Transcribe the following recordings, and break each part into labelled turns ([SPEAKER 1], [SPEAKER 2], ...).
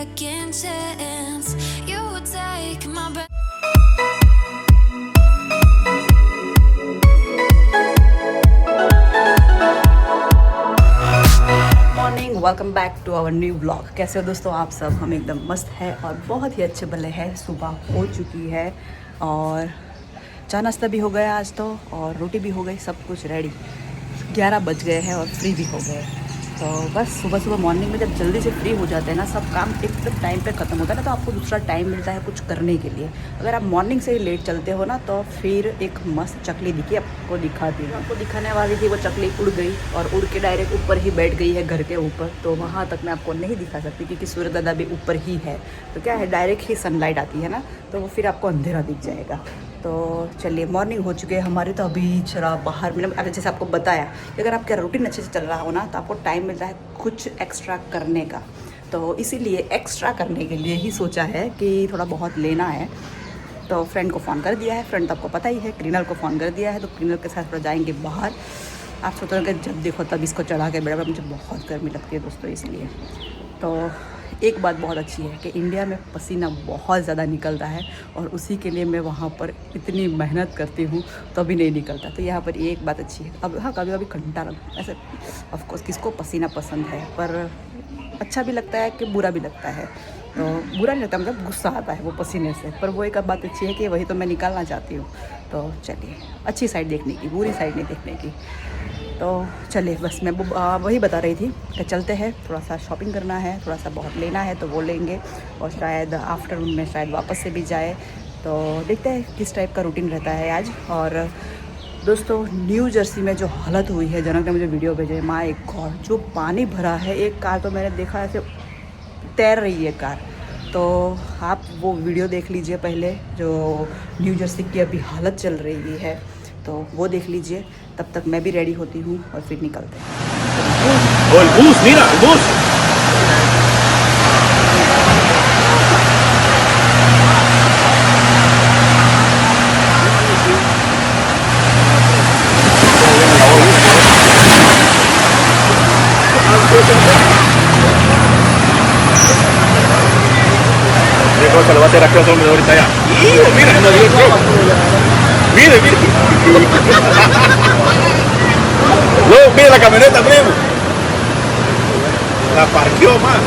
[SPEAKER 1] second chance. You take my breath.
[SPEAKER 2] Morning, welcome back to our new blog. कैसे हो दोस्तों आप सब? हम एकदम मस्त है और बहुत ही अच्छे भले हैं। सुबह हो चुकी है और चाय नाश्ता भी हो गया आज तो, और रोटी भी हो गई, सब कुछ रेडी। 11 बज गए हैं और फ्री भी हो गए। तो बस सुबह सुबह मॉर्निंग में जब जल्दी से फ्री हो जाते हैं ना, सब काम एकदम टाइम पे ख़त्म होता है ना, तो आपको दूसरा टाइम मिलता है कुछ करने के लिए। अगर आप मॉर्निंग से ही लेट चलते हो ना, तो फिर एक मस्त चकली दिखी आपको दिखाती हूँ। आपको दिखाने वाली थी, वो चकली उड़ गई और उड़ के डायरेक्ट ऊपर ही बैठ गई है घर के ऊपर। तो वहाँ तक मैं आपको नहीं दिखा सकती क्योंकि सूर्य दादा भी ऊपर ही है। तो क्या है, डायरेक्ट ही सनलाइट आती है ना, तो वो फिर आपको अंधेरा दिख जाएगा। तो चलिए, मॉर्निंग हो चुकी है हमारी। तो अभी जरा बाहर में, अगर जैसे आपको बताया कि अगर आपका रूटीन अच्छे से चल रहा हो ना, तो आपको टाइम मिलता है कुछ एक्स्ट्रा करने का। तो इसीलिए एक्स्ट्रा करने के लिए ही सोचा है कि थोड़ा बहुत लेना है। तो फ्रेंड को फ़ोन कर दिया है, फ्रेंड तो आपको पता ही है, क्रीनल को फ़ोन कर दिया है। तो क्रीनल के साथ थोड़ा जाएंगे बाहर। आप सोचोगे जब देखो तब इसको चढ़ा के बैठा, मुझे बहुत गर्मी लगती है दोस्तों, इसलिए। तो एक बात बहुत अच्छी है कि इंडिया में पसीना बहुत ज़्यादा निकलता है, और उसी के लिए मैं वहाँ पर इतनी मेहनत करती हूँ तो अभी नहीं निकलता। तो यहाँ पर ये एक बात अच्छी है। अब हाँ, कभी कभी घंटा ऐसे, ऑफकोर्स किसको पसीना पसंद है, पर अच्छा भी लगता है कि बुरा भी लगता है। तो बुरा नहीं लगता, मतलब गुस्सा आता है वो पसीने से। पर वो एक बात अच्छी है कि वही तो मैं निकालना चाहती हूँ। तो चलिए, अच्छी साइड देखने की, बुरी साइड नहीं देखने की। तो चलिए, बस मैं वही बता रही थी कि चलते हैं, थोड़ा सा शॉपिंग करना है, थोड़ा सा बहुत लेना है तो वो लेंगे, और शायद आफ्टरनून में शायद वापस से भी जाए। तो देखते हैं किस टाइप का रूटीन रहता है आज। और दोस्तों, न्यू जर्सी में जो हालत हुई है, जनक ने मुझे वीडियो भेजे, माय गॉड, जो पानी भरा है। एक कार तो मैंने देखा ऐसे तैर रही है कार। तो आप वो वीडियो देख लीजिए पहले, जो न्यू जर्सी की अभी हालत चल रही है, तो वो देख लीजिए। तब तक मैं भी रेडी होती हूँ और फिर निकलते हैं।
[SPEAKER 3] O el bus, mira, el bus. Yo creo que lo va a tener aquí otro hombre ahorita ya. ¡Hijo, mira! Mire, mire. Luego, mire la camioneta, primo. La parqueó más.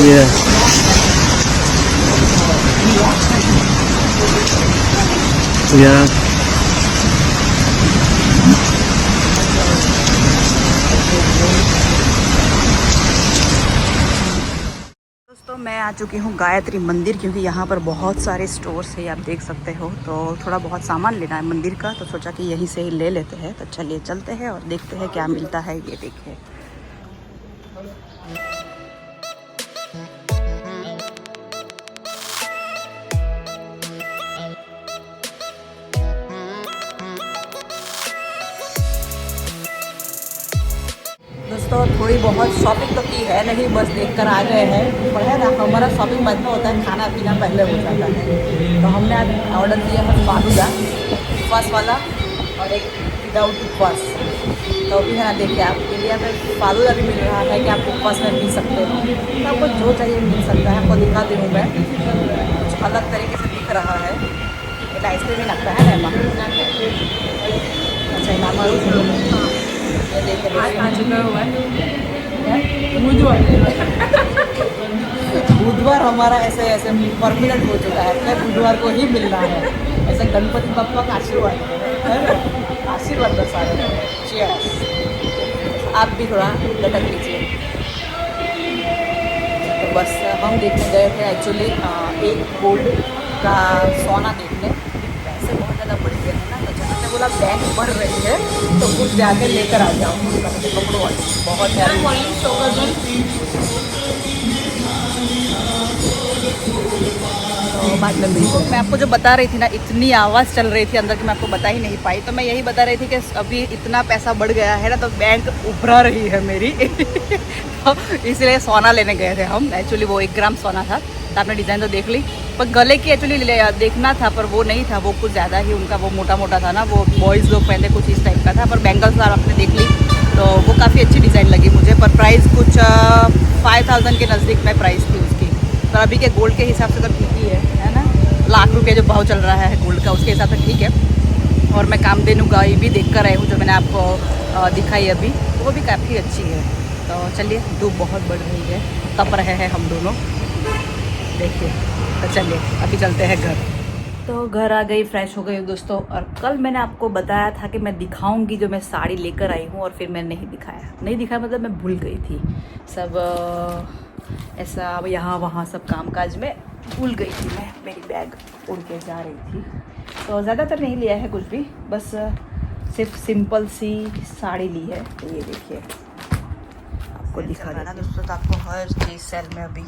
[SPEAKER 3] Yeah. Yeah.
[SPEAKER 2] दोस्तों, मैं आ चुकी हूँ गायत्री मंदिर, क्योंकि यहाँ पर बहुत सारे स्टोर्स है, आप देख सकते हो। तो थोड़ा बहुत सामान लेना है मंदिर का, तो सोचा कि यहीं से ही ले लेते हैं। तो चलिए चलते हैं और देखते हैं क्या मिलता है। ये देखिए, दोस्तों थोड़ी बहुत शॉपिंग तो की है नहीं, बस देख कर आ गए हैं। पर है ना, हमारा शॉपिंग बाद में होता है, खाना पीना पहले हो जाता है। तो हमने आज ऑर्डर किया है फालूदा, उपवास वाला, और एक विदाउट उपवास। तो अभी है ना, देखिए, आप इंडिया में फालूदा भी मिल रहा है कि आप उपवास में पी सकते हो। तो आपको जो चाहिए मिल सकता है। आपको दिखाती हूँ मैं, कुछ अलग तरीके से दिख रहा है। एक आइसक्रीम ही लगता है ना, अच्छा नामा, ये देखिए बुधवार हमारा ऐसे ऐसे परमानेंट हो चुका है, फिर बुधवार को ही मिलना है। ऐसे गणपति बप्पा का आशीर्वाद है ना? आशीर्वाद दो सारे। चीयर्स। आप भी थोड़ा लटक लीजिए। तो बस हम देखने गए थे एक्चुअली एक गोल्ड का सोना देखने। पैसे बहुत ज़्यादा बढ़ गए हैं ना, तो जहाँ से बोला बैंक बढ़ रही है तो कुछ जाके लेकर आ जाओ। कपड़ों वाली बहुत प्यारी। बाद में बिल्कुल, मैं आपको जो बता रही थी ना, इतनी आवाज़ चल रही थी अंदर की, मैं आपको बता ही नहीं पाई। तो मैं यही बता रही थी कि अभी इतना पैसा बढ़ गया है ना, तो बैंक उभरा रही है मेरी। तो इसलिए सोना लेने गए थे हम। एक्चुअली वो 1 ग्राम सोना था, तो आपने डिज़ाइन तो देख ली, पर गले की एक्चुअली देखना था, पर वो नहीं था, वो कुछ ज़्यादा ही उनका वो मोटा मोटा था ना, वो बॉयज़ लोग पहनते कुछ इस टाइप का था। पर बैंगल्स आपने देख ली तो वो काफ़ी अच्छी डिज़ाइन लगी मुझे, पर प्राइस कुछ 5000 के नज़दीक में प्राइस थी उसकी। पर अभी के गोल्ड के हिसाब से तो ठीक ही है ना, लाख रुपये जो भाव चल रहा है गोल्ड का, उसके हिसाब से ठीक है। और मैं कामधेनु गाय भी देख कर आई हूँ जो मैंने आपको दिखाई अभी, तो वो भी काफ़ी अच्छी है। तो चलिए, धूप बहुत बढ़ रही है, तप रहे हैं हम दोनों, देखिए। तो चलिए अभी चलते हैं घर। तो घर आ गई, फ्रेश हो गई दोस्तों। और कल मैंने आपको बताया था कि मैं दिखाऊंगी जो मैं साड़ी लेकर आई हूँ, और फिर मैं नहीं दिखाया मतलब मैं भूल गई थी सब, ऐसा यहाँ वहाँ सब कामकाज में भूल गई थी मैं। मेरी बैग उड़ के जा रही थी, तो ज़्यादातर नहीं लिया है कुछ भी, बस सिर्फ सिंपल सी साड़ी ली है। तो ये देखिए, आपको दिखा देना दोस्तों, तो आपको हर चीज़ सेल में अभी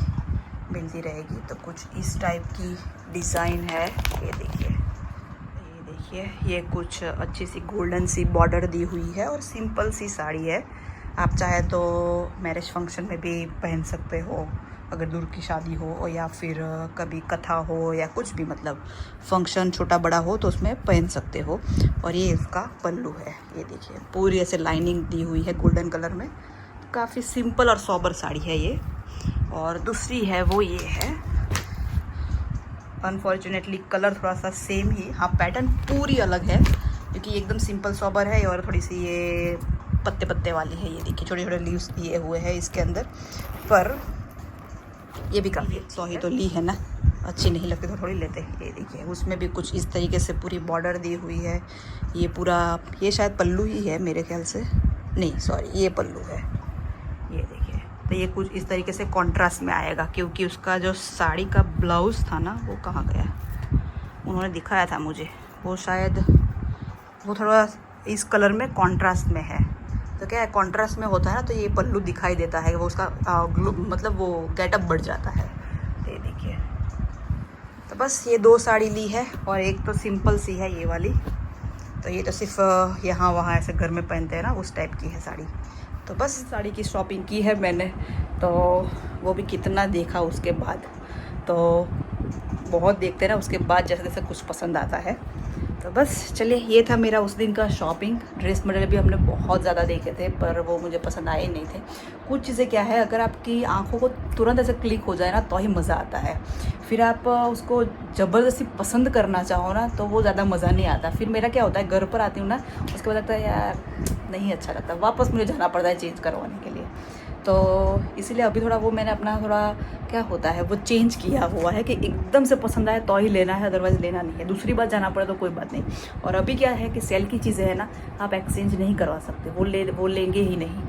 [SPEAKER 2] मिलती रहेगी। तो कुछ इस टाइप की डिज़ाइन है, ये देखिए, ये कुछ अच्छी सी गोल्डन सी बॉर्डर दी हुई है और सिंपल सी साड़ी है। आप चाहे तो मैरिज फंक्शन में भी पहन सकते हो, अगर दूर की शादी हो, या फिर कभी कथा हो, या कुछ भी मतलब फंक्शन छोटा बड़ा हो तो उसमें पहन सकते हो। और ये इसका पल्लू है, ये देखिए, पूरी ऐसे लाइनिंग दी हुई है गोल्डन कलर में। काफ़ी सिंपल और सोबर साड़ी है ये। और दूसरी है वो ये है, अनफॉर्चुनेटली कलर थोड़ा सा सेम ही, हाँ पैटर्न पूरी अलग है, क्योंकि एकदम सिंपल सोबर है और थोड़ी सी ये पत्ते पत्ते वाली है। ये देखिए, छोटे छोटे लीव्स दिए हुए हैं इसके अंदर, पर ये भी काफ़ी सौ ही तो ली है ना, अच्छी नहीं लगती तो थोड़ी लेते। ये देखिए, उसमें भी कुछ इस तरीके से पूरी बॉर्डर दी हुई है। ये पूरा, ये शायद पल्लू ही है मेरे ख्याल से, नहीं सॉरी, ये पल्लू है। ये देखिए, तो ये कुछ इस तरीके से कॉन्ट्रास्ट में आएगा, क्योंकि उसका जो साड़ी का ब्लाउज़ था ना, वो कहाँ गया, उन्होंने दिखाया था मुझे, वो शायद वो थोड़ा इस कलर में कॉन्ट्रास्ट में है। तो क्या है, कॉन्ट्रास्ट में होता है ना, तो ये पल्लू दिखाई देता है, वो उसका मतलब वो गेटअप बढ़ जाता है। तो ये देखिए, तो बस ये 2 साड़ी ली है, और एक तो सिंपल सी है ये वाली। तो ये तो सिर्फ यहाँ वहाँ ऐसे घर में पहनते हैं ना, उस टाइप की है साड़ी। तो बस साड़ी की शॉपिंग की है मैंने, तो वो भी कितना देखा उसके बाद, तो बहुत देखते ना उसके बाद जैसे जैसे कुछ पसंद आता है। तो बस चलिए, ये था मेरा उस दिन का शॉपिंग। ड्रेस मटेरियल भी हमने बहुत ज़्यादा देखे थे, पर वो मुझे पसंद आए नहीं थे। कुछ चीज़ें क्या है, अगर आपकी आंखों को तुरंत ऐसे क्लिक हो जाए ना, तो ही मज़ा आता है। फिर आप उसको ज़बरदस्ती पसंद करना चाहो ना, तो वो ज़्यादा मज़ा नहीं आता। फिर मेरा क्या होता है, घर पर आती हूँ ना, उसके बाद लगता है यार नहीं अच्छा लगता, वापस मुझे जाना पड़ता है चेंज करवाने के लिए। तो इसीलिए अभी थोड़ा वो मैंने अपना थोड़ा क्या होता है वो चेंज किया हुआ है कि एकदम से पसंद आए तो ही लेना है, अदरवाइज़ लेना नहीं है। दूसरी बार जाना पड़े तो कोई बात नहीं। और अभी क्या है कि सेल की चीज़ें हैं ना, आप एक्सचेंज नहीं करवा सकते, वो लेंगे ही नहीं।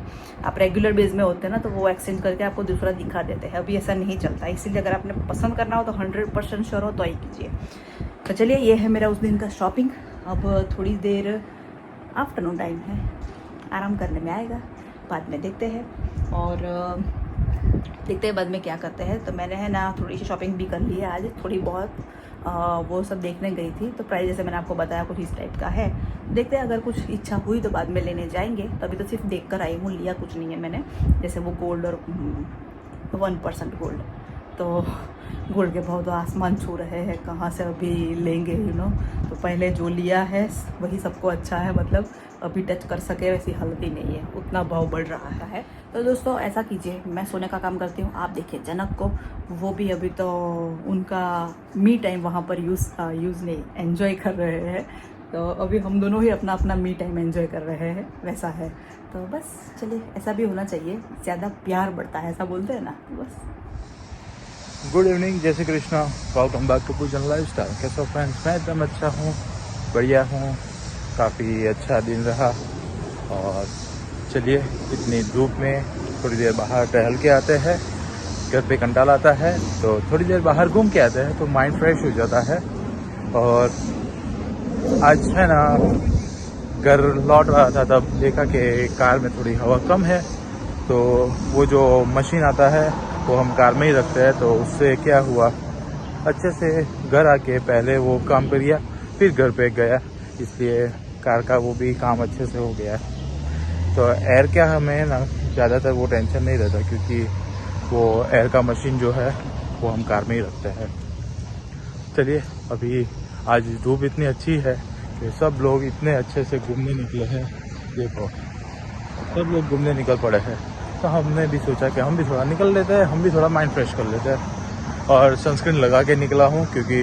[SPEAKER 2] आप रेगुलर बेस में होते हैं ना, तो वो एक्सचेंज करके आपको दूसरा दिखा देते हैं। अभी ऐसा नहीं चलता, इसीलिए अगर आपने पसंद करना हो तो 100% श्योर हो तो ही कीजिए। तो चलिए, ये है मेरा उस दिन का शॉपिंग। अब थोड़ी देर आफ्टरनून टाइम है, आराम करने में आएगा, बाद में देखते हैं। और देखते हैं बाद में क्या करते हैं। तो मैंने है ना थोड़ी सी शॉपिंग भी कर ली है आज, थोड़ी बहुत वो सब देखने गई थी। तो प्राइस जैसे मैंने आपको बताया कुछ इस टाइप का है। देखते हैं, अगर कुछ इच्छा हुई तो बाद में लेने जाएंगे। तो अभी तो सिर्फ देख कर आई हूँ, लिया कुछ नहीं है मैंने। जैसे वो गोल्ड और 1% गोल्ड, तो गोल्ड के भाव तो आसमान छू रहे हैं, कहाँ से अभी लेंगे तो पहले जो लिया है वही सबको अच्छा है, मतलब अभी टच कर सके वैसी हालत ही नहीं है, उतना भाव बढ़ रहा है। तो दोस्तों ऐसा कीजिए, मैं सोने का काम करती हूँ, आप देखिए जनक को, वो भी अभी तो उनका मी टाइम वहाँ पर यूज़ नहीं एंजॉय कर रहे हैं। तो अभी हम दोनों ही अपना अपना मी टाइम एंजॉय कर रहे हैं, वैसा है। तो बस चलिए, ऐसा भी होना चाहिए, ज़्यादा प्यार बढ़ता है, ऐसा बोलते हैं ना। बस
[SPEAKER 4] गुड इवनिंग, जय Shri Krishna, welcome back to Poojan lifestyle. कैसे हो फ्रेंड्स? मैं एकदम अच्छा हूँ, बढ़िया हूँ, काफ़ी अच्छा दिन रहा। और चलिए, इतनी धूप में थोड़ी देर बाहर टहल के आते हैं, घर पे कंटाल आता है तो थोड़ी देर बाहर घूम के आते हैं तो माइंड फ्रेश हो जाता है। और आज है ना, घर लौट रहा था तब देखा कि कार में थोड़ी हवा कम है, तो वो जो मशीन आता है वो हम कार में ही रखते हैं। तो उससे क्या हुआ, अच्छे से घर आके पहले वो काम कर लिया, फिर घर पे गया, इसलिए कार का वो भी काम अच्छे से हो गया। तो एयर क्या, हमें ना ज़्यादातर वो टेंशन नहीं रहता, क्योंकि वो एयर का मशीन जो है वो हम कार में ही रखते हैं। चलिए, अभी आज धूप इतनी अच्छी है कि सब लोग इतने अच्छे से घूमने निकले हैं। देखो, सब लोग घूमने निकल पड़े हैं, तो हमने भी सोचा कि हम भी थोड़ा निकल लेते हैं, हम भी थोड़ा माइंड फ्रेश कर लेते हैं। और सनस्क्रीन लगा के निकला हूँ, क्योंकि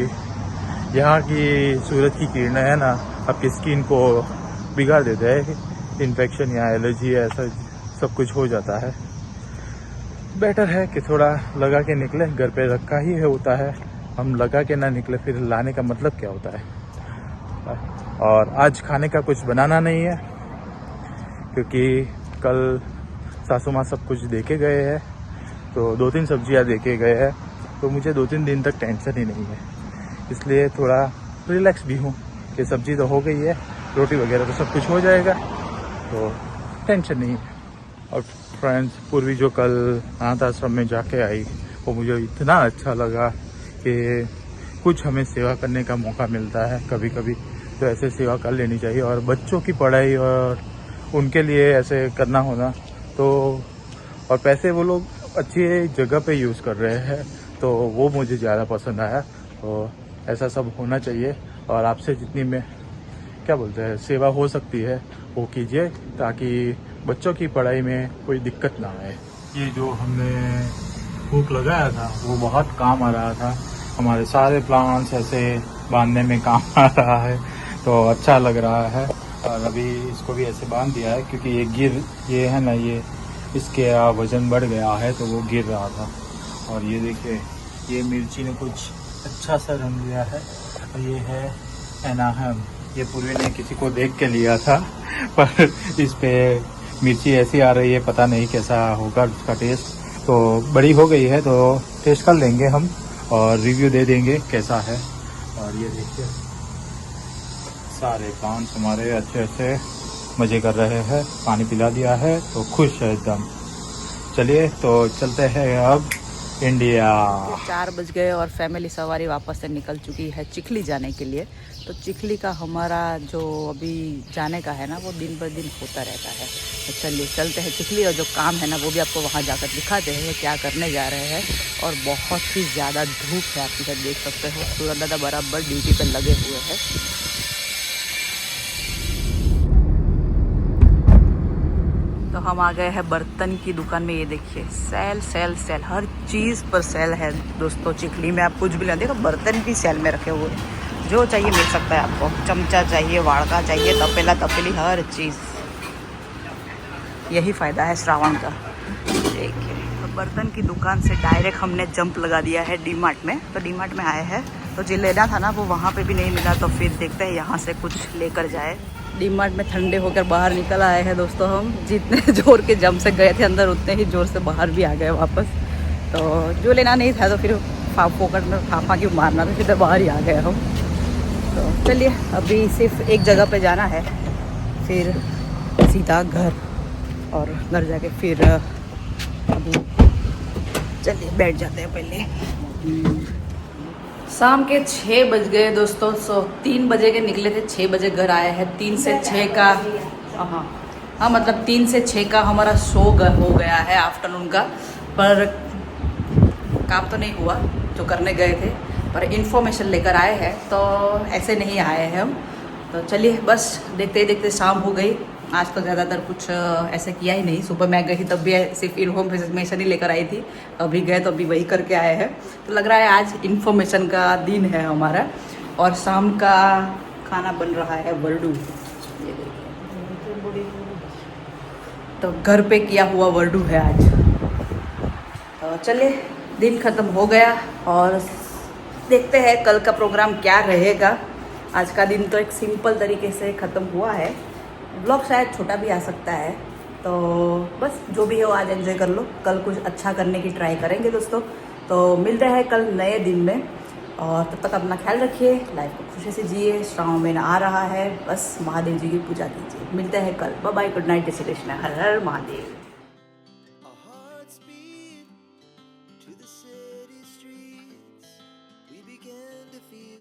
[SPEAKER 4] यहाँ की सूरज की किरणें है ना, आपकी स्किन को बिगाड़ देते हैं। इन्फेक्शन या एलर्जी ऐसा सब कुछ हो जाता है। बेटर है कि थोड़ा लगा के निकले। घर पे रखा ही है होता है, हम लगा के ना निकले, फिर लाने का मतलब क्या होता है। और आज खाने का कुछ बनाना नहीं है, क्योंकि कल सासू माँ सब कुछ देके गए हैं, तो 2-3 सब्जियाँ देके गए हैं, तो मुझे 2-3 दिन तक टेंशन ही नहीं है। इसलिए थोड़ा रिलैक्स भी हूँ कि सब्जी तो हो गई है, रोटी वगैरह तो सब कुछ हो जाएगा, तो टेंशन नहीं है। और फ्रेंड्स, पूर्वी जो कल अनाथ आश्रम में जाके आई, वो मुझे इतना अच्छा लगा कि कुछ हमें सेवा करने का मौका मिलता है कभी कभी, तो ऐसे सेवा कर लेनी चाहिए। और बच्चों की पढ़ाई और उनके लिए ऐसे करना होना, तो और पैसे वो लोग अच्छी जगह पे यूज़ कर रहे हैं, तो वो मुझे ज़्यादा पसंद आया। तो ऐसा सब होना चाहिए, और आपसे जितनी में क्या बोलते हैं सेवा हो सकती है वो कीजिए, ताकि बच्चों की पढ़ाई में कोई दिक्कत ना आए। ये जो हमने हुक लगाया था वो बहुत काम आ रहा था, हमारे सारे प्लांट्स ऐसे बांधने में काम आ रहा है, तो अच्छा लग रहा है। और अभी इसको भी ऐसे बांध दिया है, क्योंकि ये है ना, ये इसके वज़न बढ़ गया है, तो वो गिर रहा था। और ये देखिए, ये मिर्ची ने कुछ अच्छा सा रंग लिया है, और ये है एनाहम। ये पूर्वी ने किसी को देख के लिया था, पर इस पे मिर्ची ऐसी आ रही है, पता नहीं कैसा होगा उसका टेस्ट। तो बड़ी हो गई है, तो टेस्ट कर लेंगे हम और रिव्यू दे देंगे कैसा है। और ये देखिए, सारे प्लांट्स हमारे अच्छे अच्छे मज़े कर रहे हैं, पानी पिला दिया है, तो खुश है एकदम। चलिए, तो चलते हैं अब इंडिया।
[SPEAKER 2] 4 बज गए और फैमिली सवारी वापस से निकल चुकी है चिखली जाने के लिए। तो चिखली का हमारा जो अभी जाने का है ना, वो दिन पर दिन होता रहता है। तो चलिए चलते हैं चिखली, और जो काम है ना वो भी आपको वहाँ जाकर दिखाते हैं क्या करने जा रहे हैं। और बहुत ही ज़्यादा धूप है, आप इधर देख सकते हो, सूरज दादा बराबर ड्यूटी पर लगे हुए हैं। तो हम आ गए हैं बर्तन की दुकान में। ये देखिए, सेल सेल सेल, हर चीज़ पर सेल है दोस्तों। चिखली में आप कुछ भी लें, देखो बर्तन भी सेल में रखे हुए, जो चाहिए मिल सकता है आपको। चमचा चाहिए, वाड़का चाहिए, तपेला तपेली, हर चीज़। यही फ़ायदा है श्रावण का। देखिए, तो बर्तन की दुकान से डायरेक्ट हमने जंप लगा दिया है डी मार्ट में। तो डी मार्ट में आए हैं, तो जो लेना था ना वो वहाँ पे भी नहीं मिला, तो फिर देखते हैं यहाँ से कुछ लेकर जाए। डी मार्ट में ठंडे होकर बाहर निकल आए हैं दोस्तों हम। जितने जोर के जंप से गए थे अंदर, उतने ही जोर से बाहर भी आ गए वापस। तो जो लेना नहीं था, तो फिर फोकट में फाफा क्यों मारना था, फिर बाहर ही आ गए हम। तो चलिए, अभी सिर्फ एक जगह पे जाना है, फिर सीधा घर, और घर जाके फिर अभी चलिए बैठ जाते हैं पहले। शाम के 6 बज गए दोस्तों। 3 बजे के निकले थे, 6 बजे घर आए हैं। 3 से 6 का हाँ मतलब 3 से 6 का हमारा शो हो गया है आफ्टरनून का। पर काम तो नहीं हुआ जो करने गए थे, पर इन्फॉर्मेशन लेकर आए हैं, तो ऐसे नहीं आए हैं हम। तो चलिए, बस देखते ही देखते शाम हो गई। आज तो ज़्यादातर कुछ ऐसे किया ही नहीं। सुबह मैं गई तब भी सिर्फ इन्फॉर्मेशन ही लेकर आई थी, अभी गए तो अभी वही करके आए हैं। तो लग रहा है आज इन्फॉर्मेशन का दिन है हमारा। और शाम का खाना बन रहा है वर्डू, तो घर पे किया हुआ वर्डू है आज। तो चलिए, दिन ख़त्म हो गया, और देखते हैं कल का प्रोग्राम क्या रहेगा। आज का दिन तो एक सिंपल तरीके से ख़त्म हुआ है। ब्लॉग शायद छोटा भी आ सकता है, तो बस जो भी हो आज एंजॉय कर लो। कल कुछ अच्छा करने की ट्राई करेंगे दोस्तों। तो मिलते हैं कल नए दिन में, और तब तक अपना ख्याल रखिए, लाइफ को खुशी से जिए। श्रावण महीना आ रहा है, बस महादेव जी की पूजा कीजिए। मिलते हैं कल, बाय बाय, गुड नाइट, जय श्री कृष्ण, हर हर Mahadev.
[SPEAKER 5] Our hearts beat to the city streets.